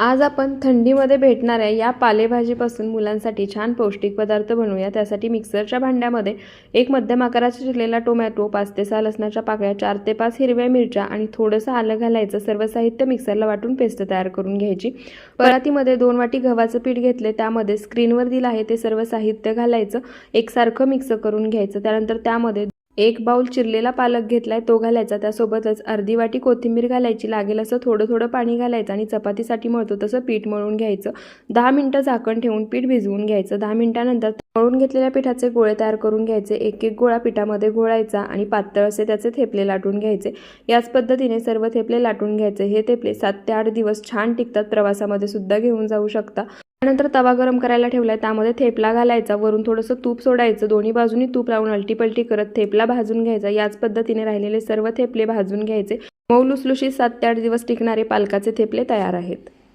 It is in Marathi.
आज आपण थंडीमध्ये भेटणाऱ्या या पालेभाजीपासून मुलांसाठी छान पौष्टिक पदार्थ बनवूया। त्यासाठी मिक्सरच्या भांड्यामध्ये एक मध्यम आकाराचा चिरलेला टोमॅटो, 5 ते 6 लसणाच्या पाकळ्या, 4 ते 5 हिरव्या मिरच्या आणि थोडंसं आलं घालायचं। सर्व साहित्य मिक्सरला वाटून पेस्ट तयार करून घ्यायची। परातीमध्ये 2 वाटी गव्हाचं पीठ घेतले, त्यामध्ये स्क्रीनवर दिलं आहे ते सर्व साहित्य घालायचं, एकसारखं मिक्स करून घ्यायचं। त्यानंतर त्यामध्ये 1 बाउल चिरलेला पालक घेतलाय तो घालायचा, त्यासोबतच अर्धी वाटी कोथिंबीर घालायची, लागेल असं थोडं थोडं पाणी घालायचं आणि चपातीसाठी मळतो तसं पीठ मळून घ्यायचं। 10 मिनिटं झाकण ठेवून पीठ भिजवून घ्यायचं। 10 मिनिटांनंतर मळून घेतलेल्या पिठाचे गोळे तयार करून घ्यायचे। एक एक गोळा पिठामध्ये घोळायचा आणि पातळ असे त्याचे थेपले लाटून घ्यायचे। याच पद्धतीने सर्व थेपले लाटून घ्यायचे। हे थेपले 7 ते 8 दिवस छान टिकतात, प्रवासामध्ये सुद्धा घेऊन जाऊ शकता। त्यानंतर तवा गरम करायला ठेवलाय, त्यामध्ये थेपला घालायचा, वरून थोडंसं तूप सोडायचं, दोन्ही बाजूनी तूप लावून अलटीपलटी करत थेपला भाजून घ्यायचा। याच पद्धतीने राहिलेले सर्व थेपले भाजून घ्यायचे। मऊ लुसलुशीत 7 ते 8 दिवस टिकणारे पालकाचे थेपले तयार आहेत।